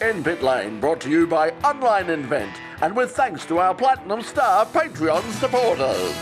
In Pit Lane, brought to you by Online Invent, and with thanks to our Platinum Star Patreon supporters.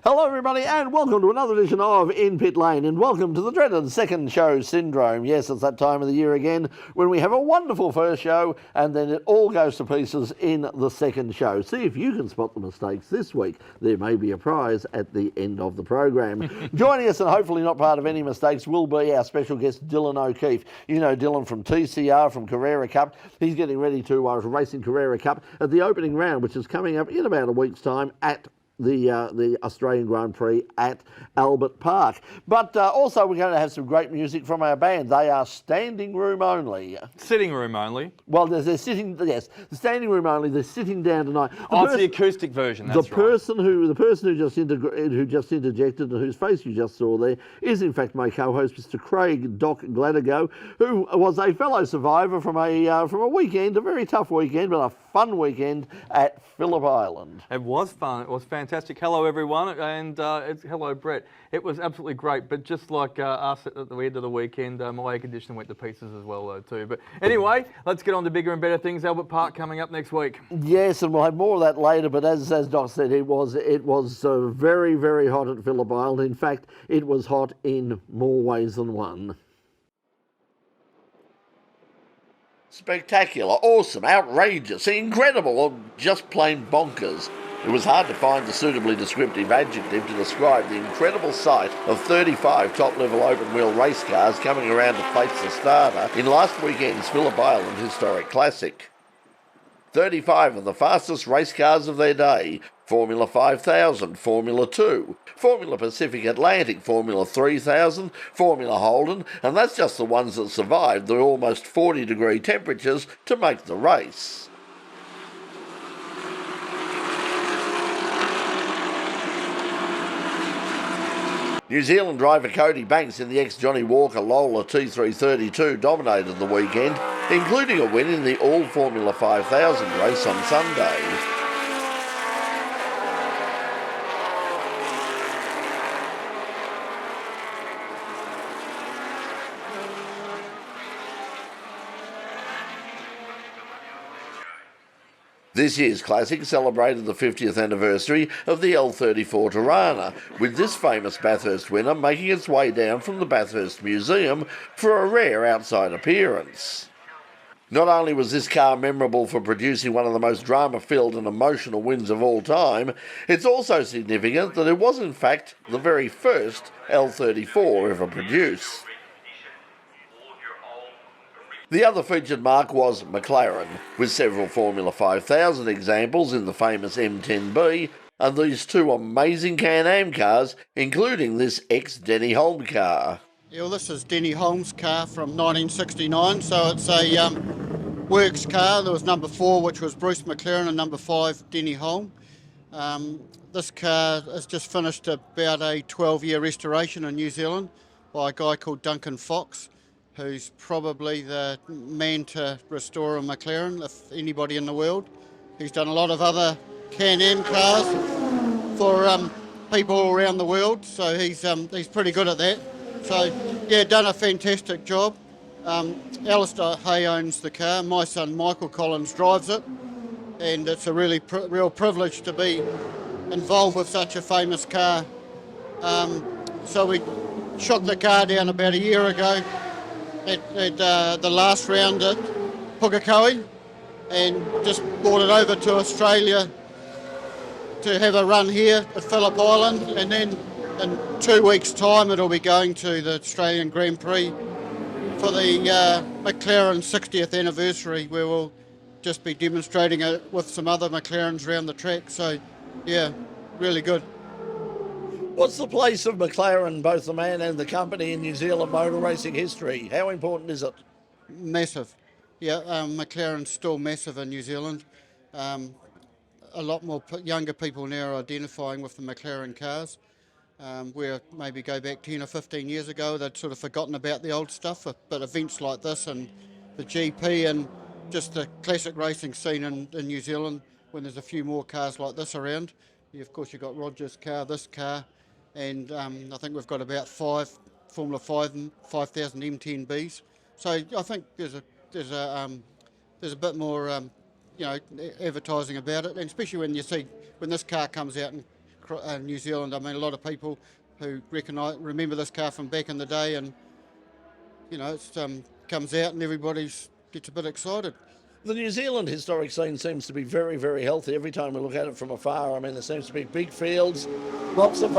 Hello everybody and welcome to another edition of In Pit Lane, and welcome to the dreaded second show syndrome. Yes, it's that time of the year again when we have a wonderful first show and then it all goes to pieces in the second show. See if you can spot the mistakes this week. There may be a prize at the end of the program. Joining us, and hopefully not part of any mistakes, will be our special guest Dylan O'Keefe. You know Dylan from TCR, from Carrera Cup. He's getting ready to race in Carrera Cup at the opening round, which is coming up in about a week's time at the Australian Grand Prix at Albert Park. But also we're going to have some great music from our band. They are standing room only. Sitting room only? Well, they're sitting, yes, the standing room only. They're sitting down tonight. It's the acoustic version, that's the person who just interjected and whose face you just saw there is in fact my co-host, Mr. Craig Doc Gladigo, who was a fellow survivor from a weekend, a very tough weekend, but a fun weekend at Phillip Island. It was fun. It was fantastic. Hello, everyone, and hello, Brett. It was absolutely great, but just like us at the end of the weekend, my air conditioning went to pieces as well, though, too. But anyway, let's get on to bigger and better things. Albert Park coming up next week. Yes, and we'll have more of that later, but as Doc said, it was very, very hot at Phillip Island. In fact, it was hot in more ways than one. Spectacular, awesome, outrageous, incredible, or just plain bonkers. It was hard to find a suitably descriptive adjective to describe the incredible sight of 35 top-level open-wheel race cars coming around to face the starter in last weekend's Phillip Island Historic Classic. 35 of the fastest race cars of their day: Formula 5000, Formula 2, Formula Pacific Atlantic, Formula 3000, Formula Holden, and that's just the ones that survived the almost 40-degree temperatures to make the race. New Zealand driver Cody Banks in the ex-Johnny Walker Lola T332 dominated the weekend, including a win in the all-Formula 5000 race on Sunday. This year's Classic celebrated the 50th anniversary of the L34 Tirana, with this famous Bathurst winner making its way down from the Bathurst Museum for a rare outside appearance. Not only was this car memorable for producing one of the most drama-filled and emotional wins of all time, it's also significant that it was in fact the very first L34 ever produced. The other featured marque was McLaren, with several Formula 5000 examples in the famous M10B, and these two amazing Can-Am cars, including this ex-Denny Holm car. Yeah, well, this is Denny Holm's car from 1969, so it's a works car. There was number 4, which was Bruce McLaren, and number 5, Denny Holm. This car has just finished about a 12-year restoration in New Zealand by a guy called Duncan Fox, who's probably the man to restore a McLaren, if anybody in the world. He's done a lot of other Can-Am cars for people all around the world, so he's pretty good at that. So, yeah, done a fantastic job. Alistair Hay owns the car. My son Michael Collins drives it, and it's a really real privilege to be involved with such a famous car. So we shot the car down about a year ago at the last round at Pukekohe, and just brought it over to Australia to have a run here at Phillip Island, and then in 2 weeks' time it'll be going to the Australian Grand Prix for the McLaren 60th anniversary, where we'll just be demonstrating it with some other McLarens around the track. So yeah, really good. What's the place of McLaren, both the man and the company, in New Zealand motor racing history? How important is it? Massive. Yeah, McLaren's still massive in New Zealand. A lot more younger people now are identifying with the McLaren cars. Where maybe go back 10 or 15 years ago, they'd sort of forgotten about the old stuff, but events like this and the GP and just the classic racing scene in New Zealand, when there's a few more cars like this around. Of course, you've got Roger's car, this car, and I think we've got about 5 Formula 5 and 5,000 M10Bs. So I think there's a bit more advertising about it, and especially when you see when this car comes out in New Zealand. I mean, a lot of people who remember this car from back in the day, and it comes out and everybody gets a bit excited. The New Zealand historic scene seems to be very, very healthy. Every time we look at it from afar, I mean, there seems to be big fields, lots of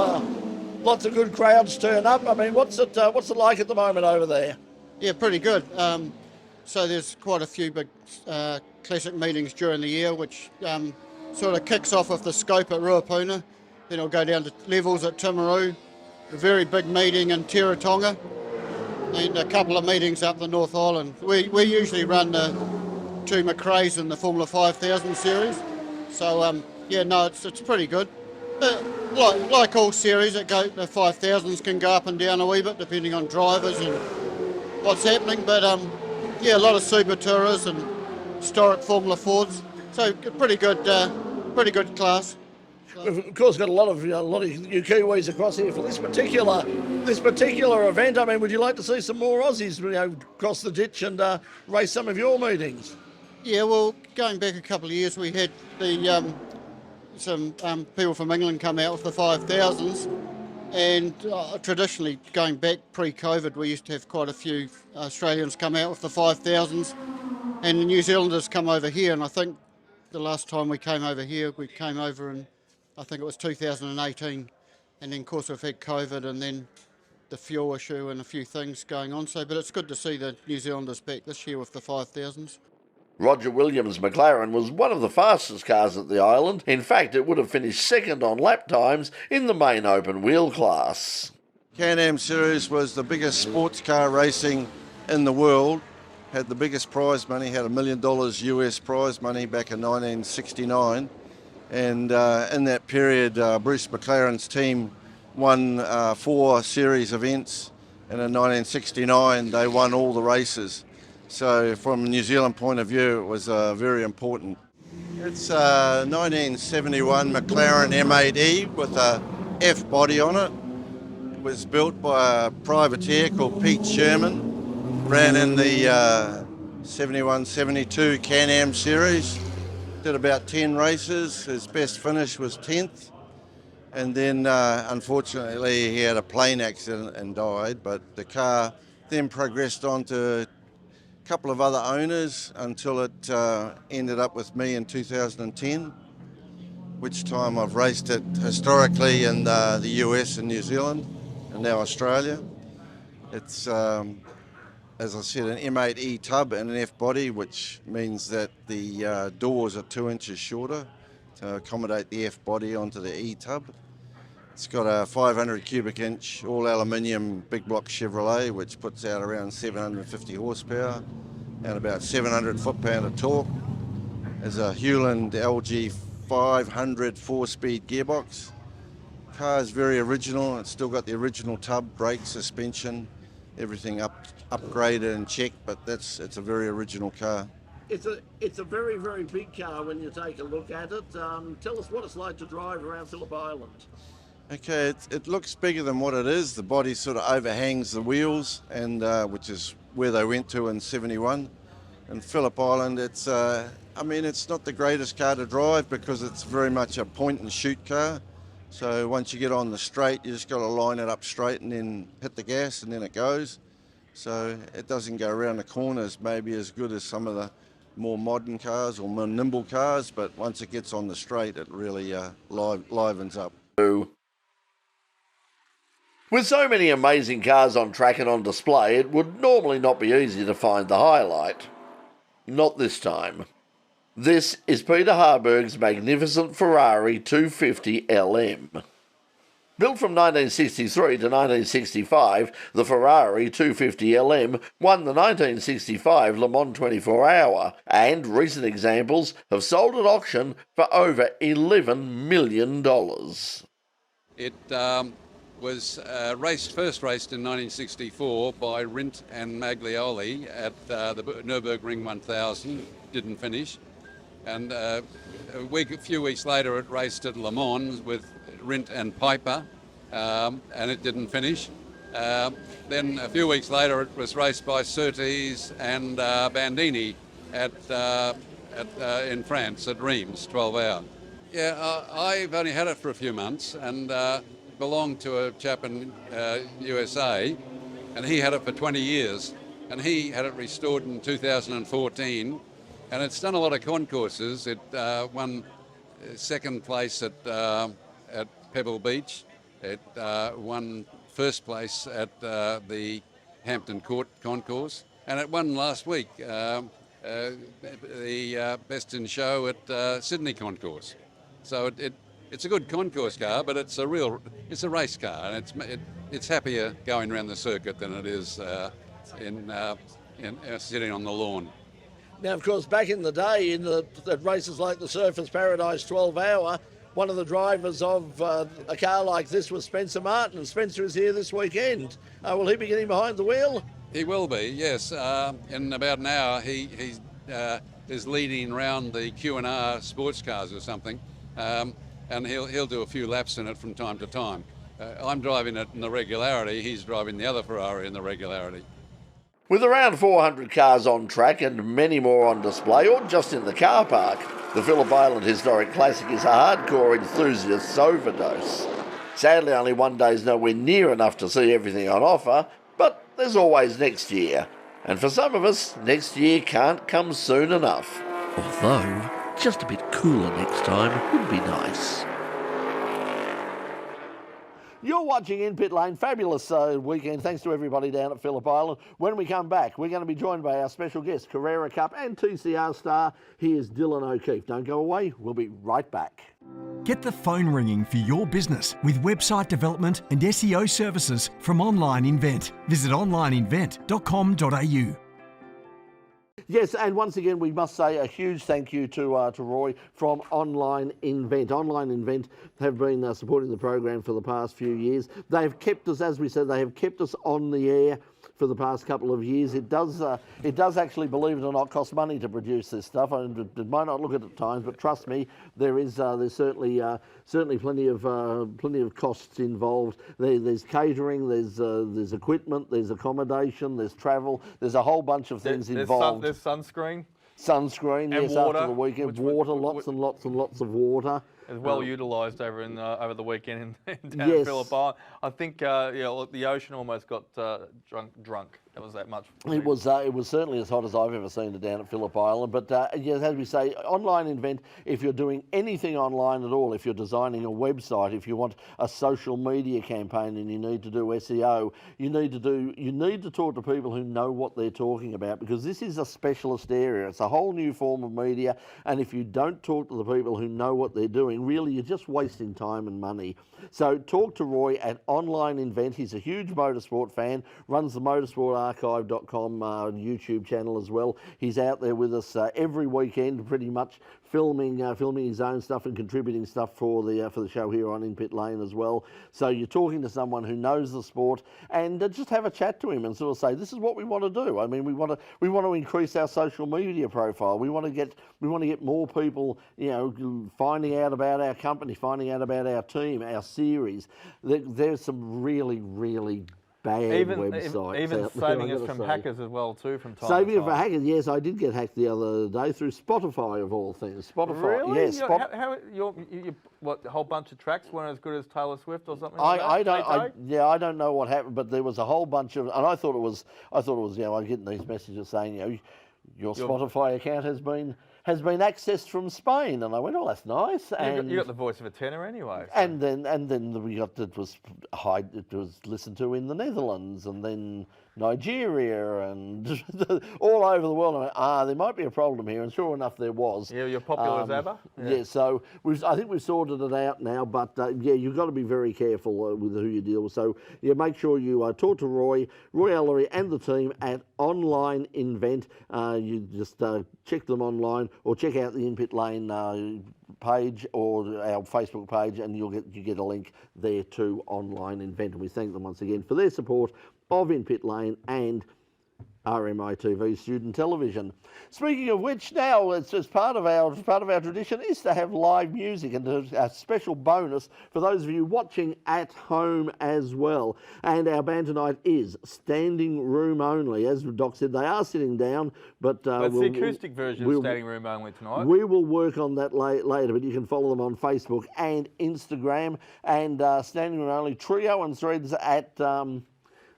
good crowds turn up. I mean, what's it like at the moment over there? Yeah, pretty good. So there's quite a few big classic meetings during the year, which sort of kicks off with the scope at Ruapuna. Then it'll go down to levels at Timaru, a very big meeting in Teretonga, and a couple of meetings up the North Island. We usually run the 2 McRae's in the Formula 5000 series. So it's pretty good. Like all series, the 5000s can go up and down a wee bit depending on drivers and what's happening. But a lot of Super Tourers and historic Formula Fords. So pretty good class. We've of course got a lot of you Kiwis across here for this particular event. I mean, would you like to see some more Aussies, cross the ditch and race some of your meetings? Yeah, well, going back a couple of years, we had some people from England come out with the 5000s, and traditionally, going back pre-COVID, we used to have quite a few Australians come out with the 5000s, and the New Zealanders come over here. And I think the last time we came over here, we came over in, I think it was 2018, and then of course we've had COVID and then the fuel issue and a few things going on. But it's good to see the New Zealanders back this year with the 5000s. Roger Williams' McLaren was one of the fastest cars at the island. In fact, it would have finished second on lap times in the main open wheel class. Can-Am series was the biggest sports car racing in the world. Had the biggest prize money, had $1 million US prize money back in 1969. And in that period, Bruce McLaren's team won 4 series events. And in 1969, they won all the races. So from a New Zealand point of view, it was very important. It's a 1971 McLaren M8E with a F body on it. It was built by a privateer called Pete Sherman. Ran in the 71-72 Can-Am series. Did about 10 races. His best finish was 10th. And then unfortunately he had a plane accident and died. But the car then progressed on to a couple of other owners until it ended up with me in 2010, which time I've raced it historically in the US and New Zealand and now Australia. It's, as I said, an M8E tub and an F body, which means that the doors are 2 inches shorter to accommodate the F body onto the E tub. It's got a 500 cubic inch all aluminium big block Chevrolet, which puts out around 750 horsepower and about 700 foot-pound of torque. There's a Hewland LG 500 4-speed gearbox. The car is very original. It's still got the original tub, brake, suspension, everything upgraded and checked, but it's a very original car. It's a very, very big car when you take a look at it. Tell us what it's like to drive around Phillip Island. Okay, it looks bigger than what it is. The body sort of overhangs the wheels, and which is where they went to in 71. And Phillip Island, it's not the greatest car to drive because it's very much a point and shoot car. So once you get on the straight, you just got to line it up straight and then hit the gas and then it goes. So it doesn't go around the corners maybe as good as some of the more modern cars or more nimble cars, but once it gets on the straight, it really livens up. With so many amazing cars on track and on display, it would normally not be easy to find the highlight. Not this time. This is Peter Harburg's magnificent Ferrari 250 LM. Built from 1963 to 1965, the Ferrari 250LM won the 1965 Le Mans 24 Hour, and recent examples have sold at auction for over $11 million. It was first raced in 1964 by Rindt and Maglioli at the Nürburgring 1000, didn't finish. And a few weeks later it raced at Le Mans with Rindt and Piper, and it didn't finish. Then a few weeks later it was raced by Surtees and Bandini in France at Reims, 12 Hour. Yeah, I've only had it for a few months and belonged to a chap in USA, and he had it for 20 years, and he had it restored in 2014, and it's done a lot of concourses. It won second place at Pebble Beach. It won first place at the Hampton Court concourse, and it won last week the best in show at Sydney concourse. So it's a good concourse car, but it's a race car, and it's happier going around the circuit than it is in sitting on the lawn. Now, of course, back in the day, at races like the Surfers Paradise 12 Hour, one of the drivers of a car like this was Spencer Martin. Spencer is here this weekend. Will he be getting behind the wheel? He will be, yes. In about an hour, he is leading around the Q&R sports cars or something, and he'll do a few laps in it from time to time. I'm driving it in the regularity. He's driving the other Ferrari in the regularity. With around 400 cars on track and many more on display or just in the car park, the Phillip Island Historic Classic is a hardcore enthusiast's overdose. Sadly, only one day's nowhere near enough to see everything on offer, but there's always next year. And for some of us, next year can't come soon enough. Although, just a bit cooler next time would be nice. You're watching In Pit Lane. Fabulous weekend. Thanks to everybody down at Phillip Island. When we come back, we're going to be joined by our special guest, Carrera Cup and TCR star. Here's Dylan O'Keefe. Don't go away. We'll be right back. Get the phone ringing for your business with website development and SEO services from Online Invent. Visit onlineinvent.com.au. Yes, and once again, we must say a huge thank you to Roy from Online Invent. Online Invent have been supporting the program for the past few years. They've kept us, as we said, they have kept us on the air for the past couple of years. It does actually, believe it or not, cost money to produce this stuff. It might not look at times, but trust me, there's certainly plenty of costs involved. There's catering, there's equipment, there's accommodation, there's travel, there's a whole bunch of things involved. There's sunscreen. Sunscreen, and yes, water, after the weekend. Water, lots and lots of water. It's well utilised over the weekend down Yes. in Phillip Island. I think the ocean almost got drunk. That was that much. It was certainly as hot as I've ever seen it down at Phillip Island. But yes, as we say, Online Invent, if you're doing anything online at all, if you're designing a website, if you want a social media campaign and you need to do SEO, you need to talk to people who know what they're talking about, because this is a specialist area. It's a whole new form of media, and if you don't talk to the people who know what they're doing, really you're just wasting time and money. So talk to Roy at Online Invent. He's a huge motorsport fan, runs the motorsportarchive.com YouTube channel as well. He's out there with us every weekend, pretty much filming his own stuff and contributing stuff for the show here on In Pit Lane as well. So you're talking to someone who knows the sport, and just have a chat to him and sort of say, this is what we want to do. I mean, we want to increase our social media profile. We want to get more people, finding out about our company, finding out about our team, our series. There's some really, really bad websites. Even saving us from hackers as well too from time Saving to it time. for hackers, yes, I did get hacked the other day through Spotify of all things. Spotify, Really? yes. What, a whole bunch of tracks weren't as good as Taylor Swift or something? I don't know what happened, but there was a whole bunch of, and I thought it was, I'm getting these messages saying, your Spotify account has has been accessed from Spain. And I went, oh, that's nice. You got the voice of a tenor anyway. So. And then we got it was listened to in the Netherlands, and then Nigeria, and all over the world. I went, there might be a problem here, and sure enough, there was. Yeah, you're popular as ever. Yeah, so I think we've sorted it out now, but yeah, you've got to be very careful with who you deal with. So yeah, make sure you talk to Roy Ellery and the team at Online Invent. You just check them online, or check out the In Pit Lane page or our Facebook page, and you get a link there to Online Invent. And we thank them once again for their support of In Pit Lane and RMITV Student Television. Speaking of which, now it's just part of our tradition is to have live music, and a special bonus for those of you watching at home as well. And our band tonight is standing room only. As Doc said, they are sitting down, but that's the acoustic version of standing room only tonight. We will work on that later, but you can follow them on Facebook and Instagram. And standing room only trio and threads at.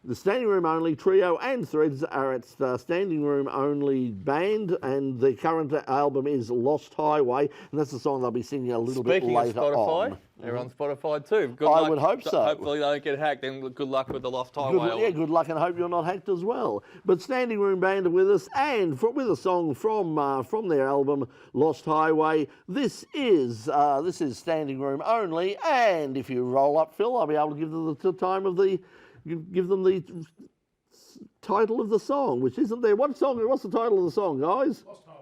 The Standing Room Only trio and threads are at Standing Room Only Band, and the current album is Lost Highway, and that's the song they'll be singing a little bit later on. They're on Spotify too. Good I luck. would hope so. Hopefully they don't get hacked, and good luck with the Lost Highway. Good luck, and hope you're not hacked as well. But Standing Room Band are with us, and with a song from their album Lost Highway. This is Standing Room Only, and if you roll up, Phil, I'll be able to give them the title of the song, which isn't there. What's the title of the song, guys? Lost Highway.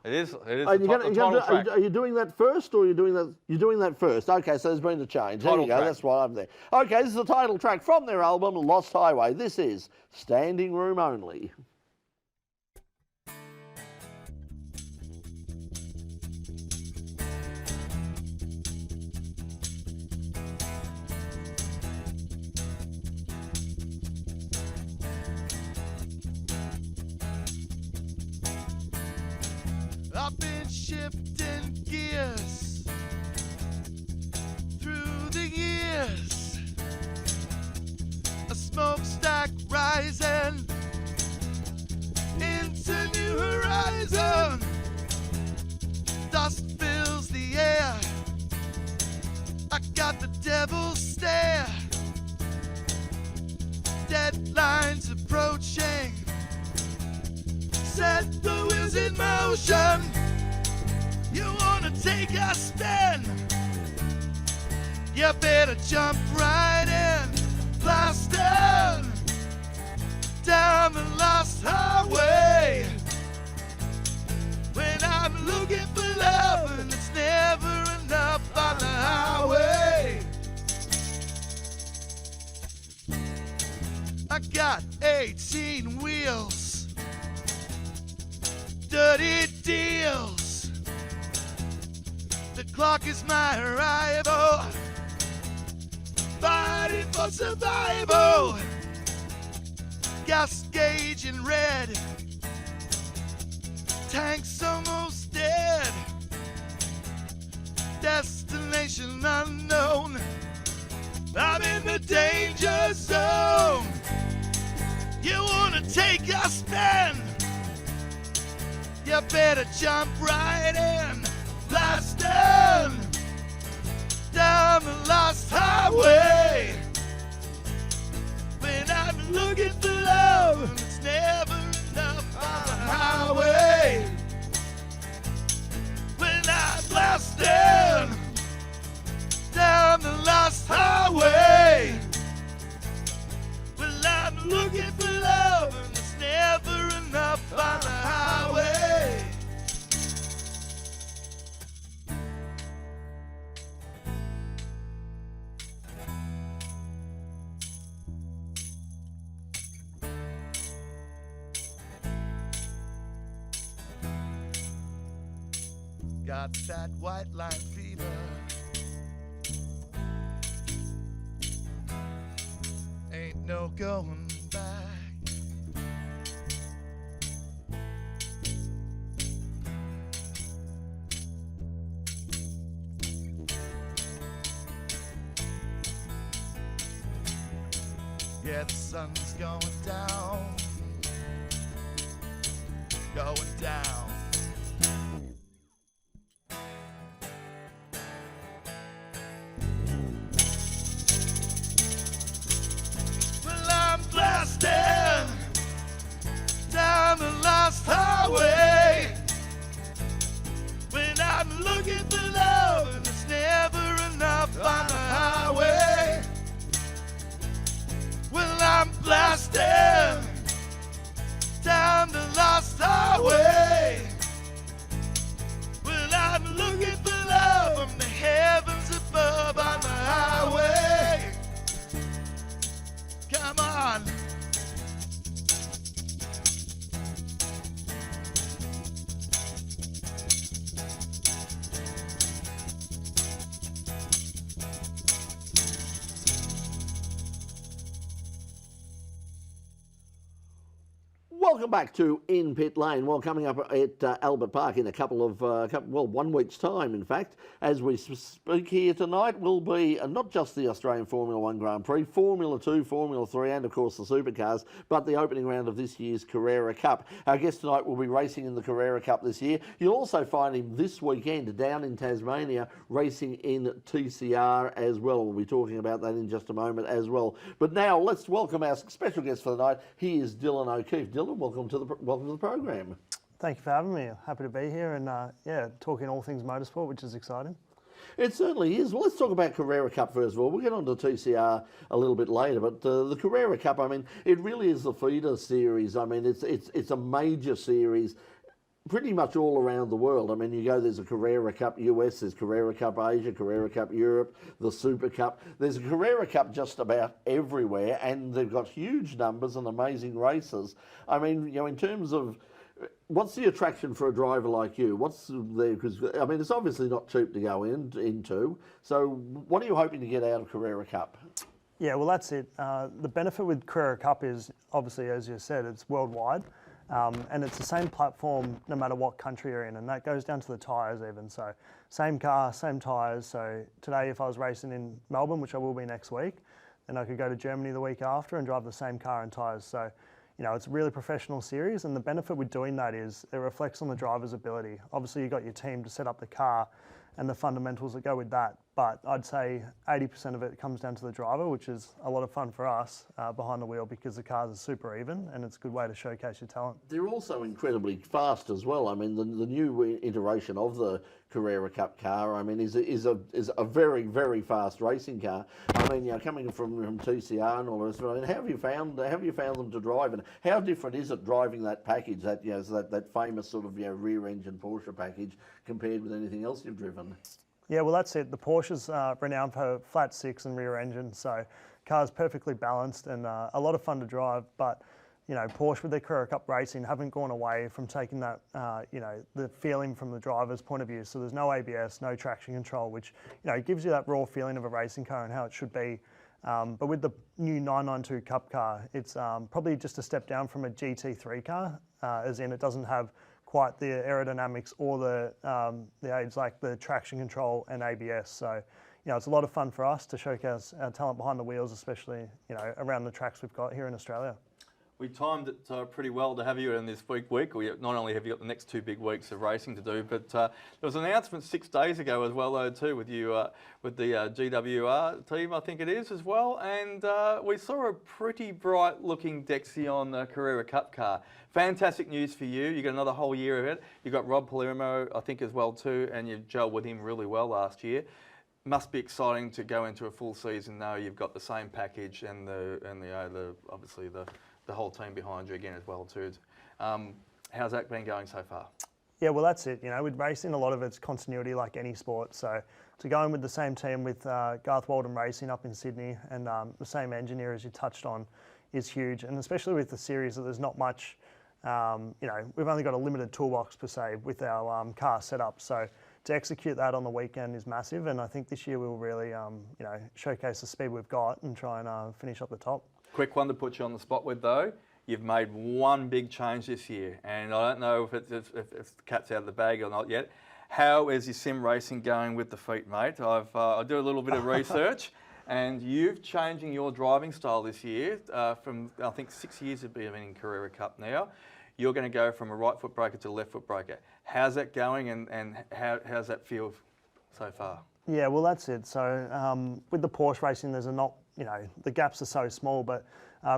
It is. Are you doing that first, or you're doing that first? Okay, so there's been a change. There you go. That's why I'm there. Okay, this is the title track from their album Lost Highway. This is Standing Room Only. I've been shifting gears through the years, a smokestack rising into new horizon. Dust fills the air, I got the devil's stare. Deadlines approaching, set the wheels in motion. You wanna take a spin, you better jump right in, blasting down the lost highway. When I'm looking for love and it's never enough on the highway. I got 18 wheels, dirty deals. The clock is my rival, fighting for survival. Gas gauge in red, tank's almost dead. Destination unknown, I'm in the danger zone. You wanna take a spin, you better jump right in, blasting down the lost highway. When I'm looking for love and it's never enough on the highway. When I'm blasting down the lost highway. Well, I'm looking for love and it's never enough on the highway. Got that white line fever, ain't no going back. Yeah, the sun's going down, going down. highway. When I'm looking for love and it's never enough on the highway. Well, I'm blasting down the lost highway. Well, I'm looking for love from the heavens above on the highway. Come on. Welcome back to In Pit Lane. Well, coming up at Albert Park in a couple of, 1 week's time, in fact, as we speak here tonight, will be not just the Australian Formula 1 Grand Prix, Formula 2, Formula 3, and of course the supercars, but the opening round of this year's Carrera Cup. Our guest tonight will be racing in the Carrera Cup this year. You'll also find him this weekend down in Tasmania racing in TCR as well. We'll be talking about that in just a moment as well. But now let's welcome our special guest for the night. He is Dylan O'Keefe. Dylan, welcome to the program. Thank you for having me. Happy to be here and talking all things motorsport, which is exciting. It certainly is. Well, let's talk about Carrera Cup first of all. We'll get on to TCR a little bit later, but the Carrera Cup, I mean, it really is the feeder series. I mean, it's a major series pretty much all around the world. I mean, you go, there's a Carrera Cup US, there's Carrera Cup Asia, Carrera Cup Europe, the Super Cup. There's a Carrera Cup just about everywhere, and they've got huge numbers and amazing races. I mean, you know, in terms of what's the attraction for a driver like you? What's there? Because I mean, it's obviously not cheap to go into. So, what are you hoping to get out of Carrera Cup? Yeah, well, that's it. The benefit with Carrera Cup is obviously, as you said, it's worldwide. And it's the same platform no matter what country you're in, and that goes down to the tyres even. So same car, same tyres. So today if I was racing in Melbourne, which I will be next week, then I could go to Germany the week after and drive the same car and tyres. So, you know, it's a really professional series, and the benefit with doing that is it reflects on the driver's ability. Obviously you've got your team to set up the car and the fundamentals that go with that. But I'd say 80% of it comes down to the driver, which is a lot of fun for us behind the wheel because the cars are super even and it's a good way to showcase your talent. They're also incredibly fast as well. I mean, the new iteration of the Carrera Cup car, I mean, is a very, very fast racing car. I mean, you know, coming from TCR and all the rest of it, I mean, how have you found them to drive, and how different is it driving that package, that, you know, that famous sort of, you know, rear engine Porsche package compared with anything else you've driven? Yeah, well, that's it. The Porsche's renowned for flat six and rear engine, so car's perfectly balanced and a lot of fun to drive. But, you know, Porsche with their Carrera Cup racing haven't gone away from taking that, you know, the feeling from the driver's point of view. So there's no ABS, no traction control, which, you know, gives you that raw feeling of a racing car and how it should be. But with the new 992 Cup car, it's probably just a step down from a GT3 car, as in it doesn't have quite the aerodynamics or the aids like the traction control and ABS. So, you know, it's a lot of fun for us to showcase our talent behind the wheels, especially, you know, around the tracks we've got here in Australia. We timed it pretty well to have you in this week. Not only have you got the next 2 big weeks of racing to do, but there was an announcement 6 days ago as well, though, too, with you, with the GWR team, I think it is, as well. And we saw a pretty bright-looking Dexion Carrera Cup car. Fantastic news for you. You got another whole year of it. You got Rob Palermo, I think, as well, too, and you've gelled with him really well last year. Must be exciting to go into a full season, though. You've got the same package and obviously the whole team behind you again as well too. How's that been going so far? Yeah, well, that's it. You know, with racing, a lot of it's continuity like any sport. So to go in with the same team with Garth Walden Racing up in Sydney and the same engineer as you touched on is huge. And especially with the series that there's not much, you know, we've only got a limited toolbox per se with our car setup. So to execute that on the weekend is massive. And I think this year we'll really, you know, showcase the speed we've got and try and finish up the top. Quick one to put you on the spot with, though. You've made one big change this year, and I don't know if the cat's out of the bag or not yet. How is your sim racing going with the feet, mate? I do a little bit of research, and you've changing your driving style this year from, I think, 6 years of being in Carrera Cup now. You're going to go from a right foot braker to a left foot braker. How's that going, and how's that feel so far? Yeah, well, that's it. So with the Porsche racing, there's not you know, the gaps are so small, but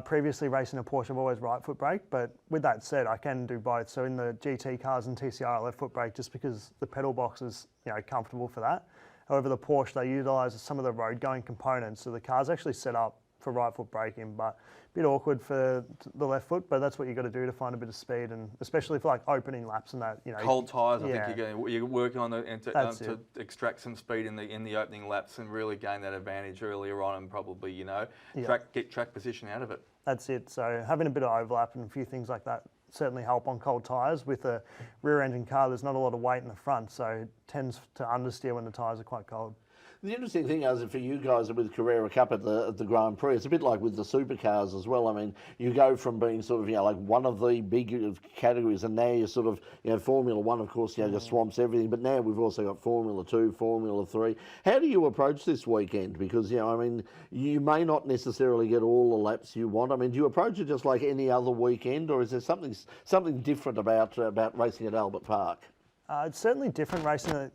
previously racing a Porsche, I've always right foot brake, but with that said, I can do both. So in the GT cars and TCR, left foot brake just because the pedal box is, you know, comfortable for that. However, the Porsche, they utilise some of the road going components, so the car's actually set up for right foot braking, but a bit awkward for the left foot, but that's what you got to do to find a bit of speed, and especially for like opening laps and that, you know. Cold tyres, I think you're working on to extract some speed in the opening laps and really gain that advantage earlier on, and probably, you know, get track position out of it. That's it. So having a bit of overlap and a few things like that certainly help on cold tyres. With a rear engine car, there's not a lot of weight in the front, so it tends to understeer when the tyres are quite cold. The interesting thing is, for you guys with Carrera Cup at the Grand Prix, it's a bit like with the supercars as well. I mean, you go from being sort of, you know, like one of the big categories, and now you're sort of, you know, Formula One, of course, you know, just swamps everything. But now we've also got Formula 2, Formula 3. How do you approach this weekend? Because, you know, I mean, you may not necessarily get all the laps you want. I mean, do you approach it just like any other weekend, or is there something different about racing at Albert Park? It's certainly different racing at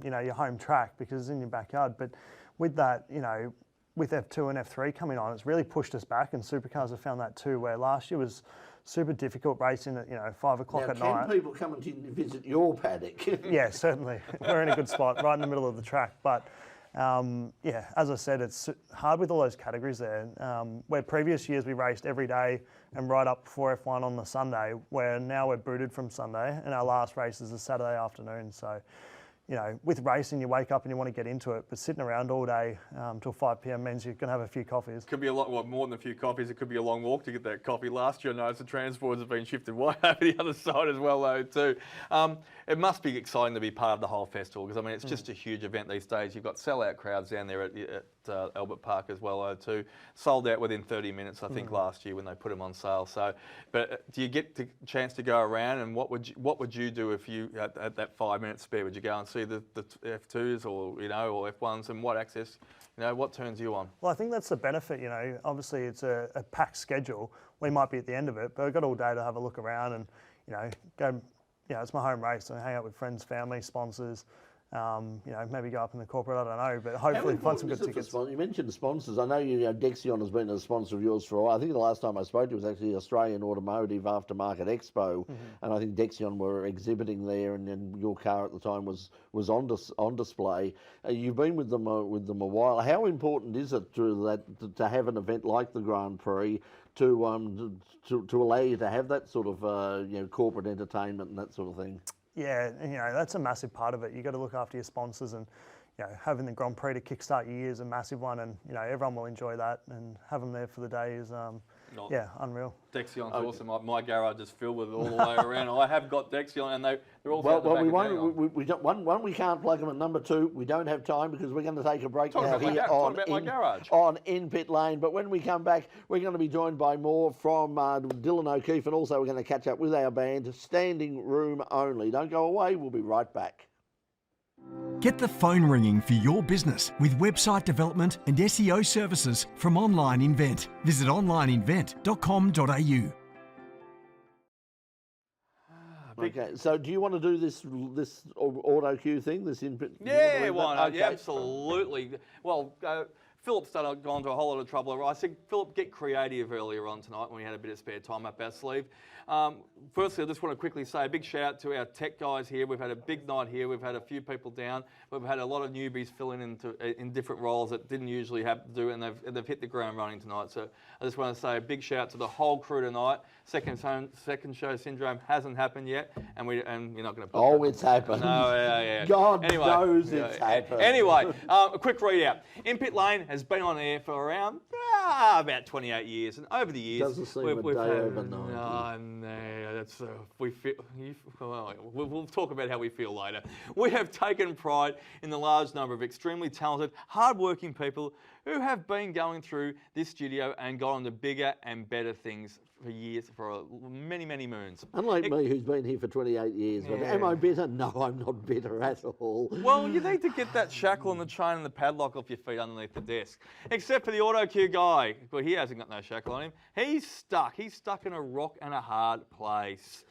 you know, your home track because it's in your backyard. But with that, you know, with F2 and F3 coming on, it's really pushed us back, and supercars have found that too. Where last year was super difficult racing at, you know, 5 o'clock at night. Can people come and visit your paddock? Yeah, certainly. We're in a good spot, right in the middle of the track. But yeah, as I said, it's hard with all those categories there. Where previous years we raced every day and right up before F1 on the Sunday, where now we're booted from Sunday, and our last race is a Saturday afternoon. So, you know, with racing, you wake up and you want to get into it, but sitting around all day till 5 p.m. means you can have a few coffees. Could be a lot more than a few coffees. It could be a long walk to get that coffee. Last year, I noticed the transporters have been shifted way over the other side as well, though, too. It must be exciting to be part of the whole festival, because, I mean, it's just a huge event these days. You've got sellout crowds down there at Albert Park as well, though, too. Sold out within 30 minutes, I think, last year when they put them on sale. So, but do you get the chance to go around, and what would you do if you had that 5 minutes spare? Would you go and see the F2s or, you know, or F1s, and what access, you know, what turns you on? Well, I think that's the benefit, you know. Obviously, it's a packed schedule. We might be at the end of it, but I've got all day to have a look around and, you know, go. You know, it's my home race, so I hang out with friends, family, sponsors. You know, maybe go up in the corporate, I don't know, but hopefully find some good tickets. You mentioned sponsors. I know Dexion has been a sponsor of yours for a while. I think the last time I spoke to you was actually Australian Automotive Aftermarket Expo, and I think Dexion were exhibiting there, and your car at the time was on display. You've been with them a while. How important is it to have an event like the Grand Prix to allow you to have that sort of you know, corporate entertainment and that sort of thing? Yeah, you know, that's a massive part of it. You've got to look after your sponsors, and, you know, having the Grand Prix to kickstart your year is a massive one, and, you know, everyone will enjoy that, and have them there for the day is, yeah, unreal. Dexion's awesome. My garage is filled with it all the way around. I have got Dexion, and they're all we can't plug them, and number two, we don't have time because we're going to take a break now here on In Pit Lane. But when we come back, we're going to be joined by more from Dylan O'Keefe, and also we're going to catch up with our band, Standing Room Only. Don't go away, we'll be right back. Get the phone ringing for your business with website development and SEO services from Online Invent. Visit onlineinvent.com.au. Okay, so do you want to do this auto cue thing, this input? Yeah, why not? Okay. Yeah, absolutely. Well, Phillip's gone to a whole lot of trouble. I said, Phillip, get creative earlier on tonight when we had a bit of spare time up our sleeve. Firstly, I just want to quickly say a big shout out to our tech guys here. We've had a big night here. We've had a few people down. We've had a lot of newbies fill in different roles that didn't usually have to do, and they've hit the ground running tonight. So I just want to say a big shout out to the whole crew tonight. Second show syndrome hasn't happened yet, and you're not going to. Oh, it's happened. No, yeah. God knows it's happened. Anyway, a quick readout. In Pit Lane has been on air for around about 28 years, and over the years doesn't seem a day overnight. No, that's we feel. We'll talk about how we feel later. We have taken pride in the large number of extremely talented, hard-working people who have been going through this studio and got on to bigger and better things for years, for many, many moons. Unlike me, who's been here for 28 years. But am I bitter? No, I'm not bitter at all. Well, you need to get that shackle and the chain and the padlock off your feet underneath the desk. Except for the auto cue guy. Well, he hasn't got no shackle on him. He's stuck. He's stuck in a rock and a hard place.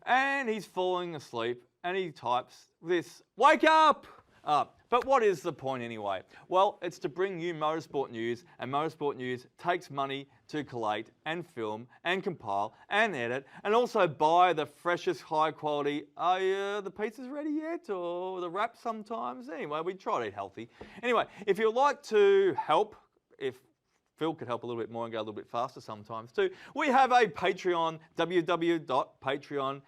And he's falling asleep, and he types this: "Wake up!" But what is the point anyway? Well, it's to bring you motorsport news, and motorsport news takes money to collate and film and compile and edit, and also buy the freshest, high quality. The pizza's ready yet, or the wrap sometimes? Anyway, we try to eat healthy. Anyway, if you'd like to help, if Phil could help a little bit more and go a little bit faster sometimes too, we have a Patreon, www.patreon.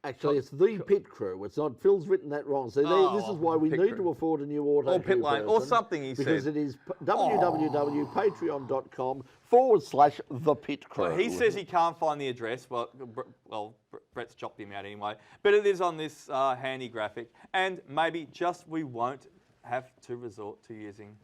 Actually, it's the pit crew. It's not. Phil's written that wrong. So this is why we pit need crew. to afford a new auto. Or pit lane, or something, he because said. it is www.patreon.com/the pit crew. Well, he says he can't find the address. Well, Brett's chopped him out anyway. But it is on this handy graphic, and maybe just we won't have to resort to using,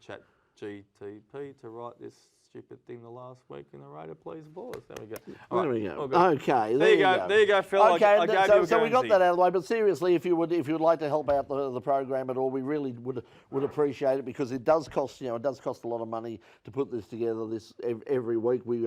Chat GTP to write this stupid thing the last week in the radar, please, boys. There we go. There we go. Okay, there you go. There you go, Phil. Okay, I gave you a so we got Guernsey. that out of the way. But seriously, if you would like to help out the program at all, we really would appreciate it, because it does cost a lot of money to put this together. Every week we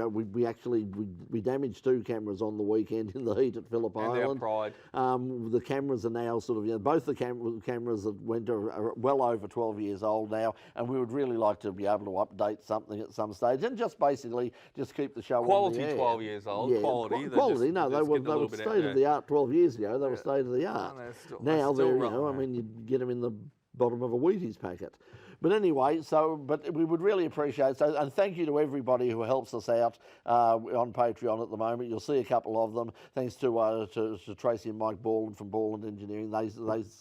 damaged 2 cameras on the weekend in the heat at Phillip And Island. our pride. The cameras are now sort of both the cameras that went are well over 12 years old now, and we would really like to be able to update something at some stage, and just basically keep the show Quality on the air. 12 years old. Yeah, Quality. quality. No, they were state of the art 12 years ago. They were state of the art. Now they're you get them in the bottom of a Wheaties packet. But anyway, but we would really appreciate it. And thank you to everybody who helps us out on Patreon at the moment. You'll see a couple of them. Thanks to Tracy and Mike Borland from Borland Engineering. They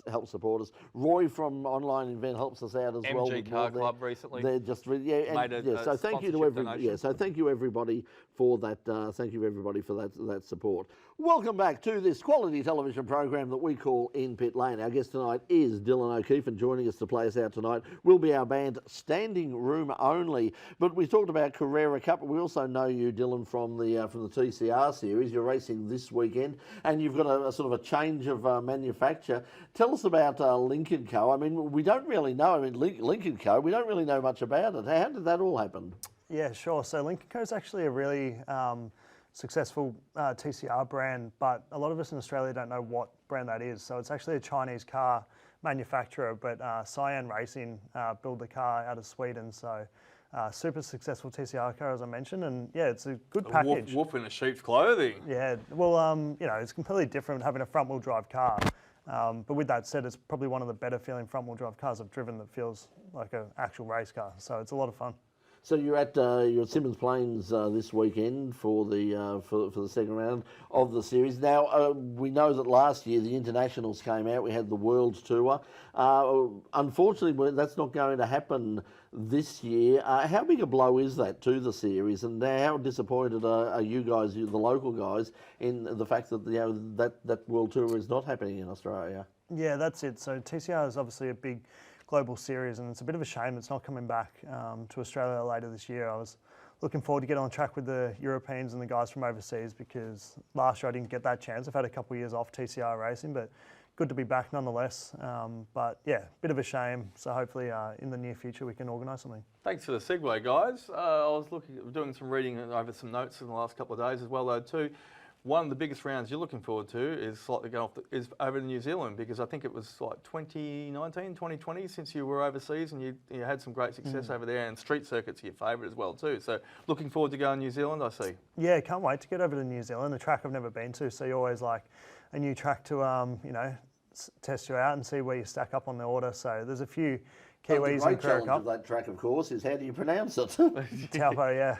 help support us. Roy from Online Invent helps us out as well. MG Car Club recently. They're just so thank you to everybody. So thank you everybody for that. Thank you everybody for that support. Welcome back to this quality television program that we call In Pit Lane. Our guest tonight is Dylan O'Keefe, and joining us to play us out tonight will be our band Standing Room Only. But we talked about Carrera Cup. We also know you, Dylan, from the TCR series. You're racing this weekend, and you've got a sort of a change of manufacture. Tell us about Lincoln Co. I mean, we don't really know. I mean, Lincoln Co. We don't really know much about it. How did that all happen? Yeah, sure. So Lincoln Co is actually a really successful TCR brand, but a lot of us in Australia don't know what brand that is. So it's actually a Chinese car manufacturer, but Cyan Racing build the car out of Sweden. So super successful TCR car, as I mentioned, and yeah, it's a good package. Wolf in a sheep's clothing. Yeah, well, it's completely different having a front-wheel drive car. But with that said, it's probably one of the better feeling front-wheel drive cars I've driven that feels like an actual race car. So it's a lot of fun. So you're at Symmons Plains this weekend for the second round of the series. Now we know that last year the internationals came out. We had the World Tour. Unfortunately, that's not going to happen this year. How big a blow is that to the series, and how disappointed are you guys, the local guys, in the fact that that World Tour is not happening in Australia? Yeah, that's it. So TCR is obviously a big global series, and it's a bit of a shame it's not coming back to Australia later this year. I was looking forward to get on track with the Europeans and the guys from overseas, because last year I didn't get that chance. I've had a couple of years off TCR racing, but good to be back nonetheless. But yeah, bit of a shame. So hopefully in the near future we can organise something. Thanks for the segue, guys. I was doing some reading over some notes in the last couple of days as well, though, too. One of the biggest rounds you're looking forward to is slightly going off is over in New Zealand, because I think it was like 2019, 2020 since you were overseas, and you had some great success over there, and street circuits are your favourite as well too. So looking forward to going to New Zealand, I see. Yeah, can't wait to get over to New Zealand. A track I've never been to, so you always like a new track to test you out and see where you stack up on the order. So there's a few Kiwis the in Carrera Cup. of that track, of course, is how do you pronounce it? Taupo, yeah.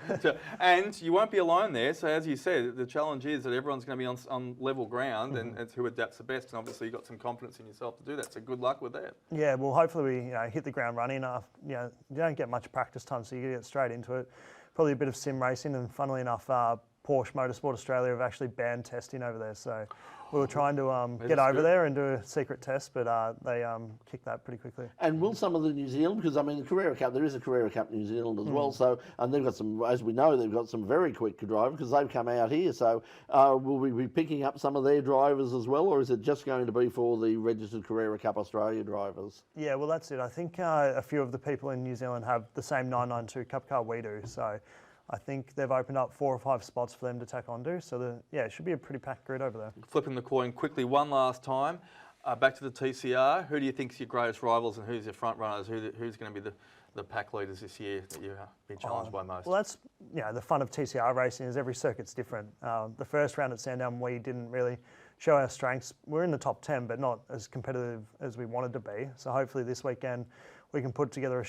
And you won't be alone there. So as you said, the challenge is that everyone's going to be on level ground, and it's who adapts the best. And obviously you've got some confidence in yourself to do that. So good luck with that. Yeah, well, hopefully we hit the ground running. You don't get much practice time, so you get straight into it. Probably a bit of sim racing, and funnily enough, Porsche Motorsport Australia have actually banned testing over there. So we were trying to get over there and do a secret test, but they kicked that pretty quickly. And will some of the New Zealand, because I mean, the Carrera Cup, there is a Carrera Cup New Zealand as well, so, and they've got some, as we know, they've got some very quick drivers because they've come out here. So will we be picking up some of their drivers as well, or is it just going to be for the registered Carrera Cup Australia drivers? Yeah, well, that's it. I think a few of the people in New Zealand have the same 992 Cup car we do, so I think they've opened up 4 or 5 spots for them to tack onto. So it should be a pretty packed grid over there. Flipping the coin quickly one last time. Back to the TCR. Who do you think's your greatest rivals and who's your front runners? Who's going to be the pack leaders this year that you've been challenged by most? Well, that's the fun of TCR racing is every circuit's different. The first round at Sandown, we didn't really show our strengths. We're in the top 10, but not as competitive as we wanted to be. So hopefully this weekend we can put together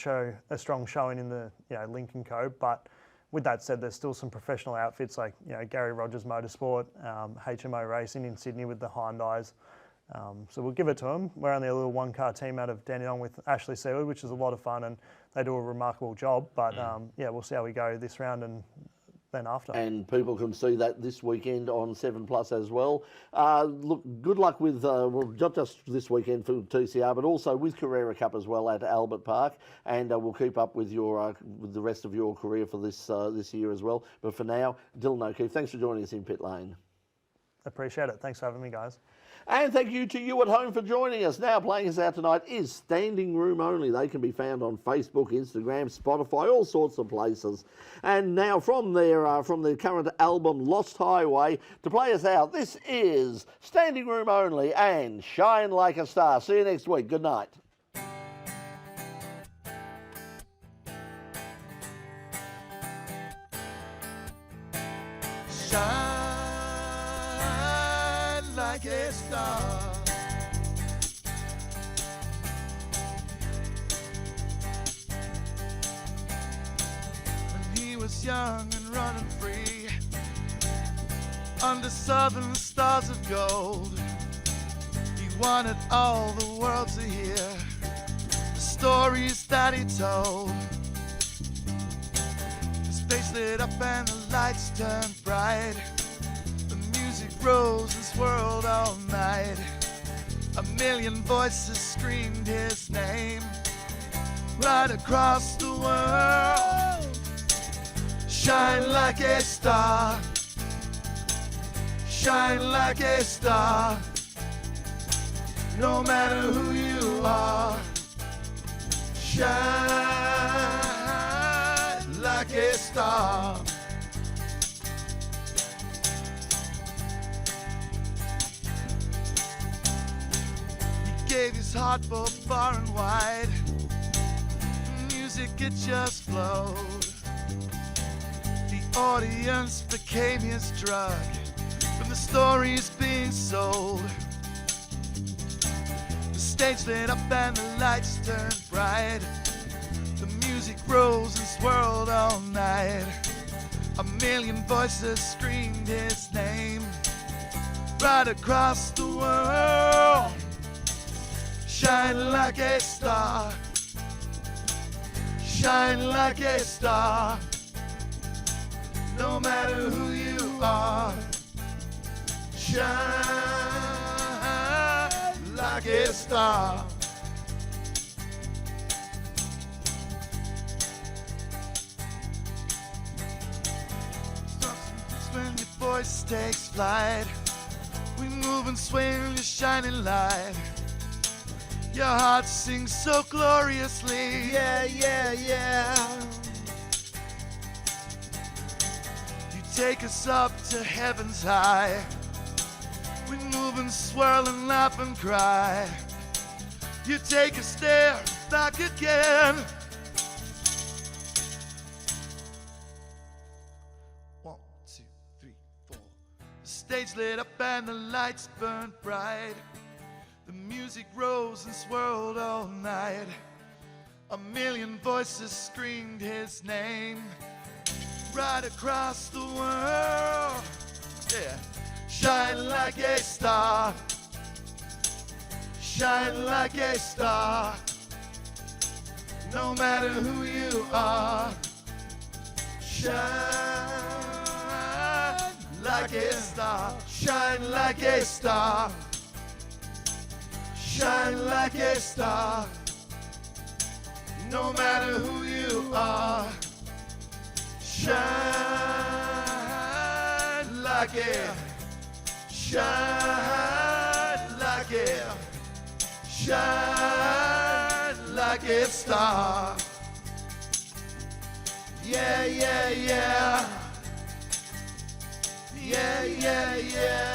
a strong showing in the Lincoln Co. But with that said, there's still some professional outfits like Gary Rogers Motorsport, HMO Racing in Sydney with the Hyundais. So we'll give it to them. We're only a little one-car team out of Dandenong with Ashley Seawood, which is a lot of fun, and they do a remarkable job. But we'll see how we go this round and then after. And people can see that this weekend on 7plus as well. Look, good luck with, not just this weekend for TCR, but also with Carrera Cup as well at Albert Park. And we'll keep up with your with the rest of your career for this year as well. But for now, Dylan O'Keefe, thanks for joining us in Pit Lane. Appreciate it. Thanks for having me, guys. And thank you to you at home for joining us. Now playing us out tonight is Standing Room Only. They can be found on Facebook, Instagram, Spotify, all sorts of places. And now from their current album Lost Highway, to play us out, this is Standing Room Only and Shine Like a Star. See you next week. Good night. Like a star. When he was young and running free under southern stars of gold, he wanted all the world to hear the stories that he told. The space lit up and the lights turned bright. Rose and swirled all night. A million voices screamed his name right across the world. Shine like a star. Shine like a star. No matter who you are. Shine like a star. Gave his heart both far and wide. Music, it just flowed. The audience became his drug from the stories being sold. The stage lit up and the lights turned bright. The music rose and swirled all night. A million voices screamed his name right across the world. Shine like a star. Shine like a star. No matter who you are. Shine like a star. When your voice takes flight, we move and sway in your shining light. Your heart sings so gloriously, yeah, yeah, yeah. You take us up to heaven's high. We move and swirl and laugh and cry. You take us there, back again. 1, 2, 3, 4. The stage lit up and the lights burned bright. The music rose and swirled all night. A million voices screamed his name right across the world. Yeah. Shine like a star. Shine like a star. No matter who you are. Shine like a star. Shine like a star. Shine like a star. No matter who you are. Shine like a. Shine like a. Shine like a star. Yeah, yeah, yeah. Yeah, yeah, yeah.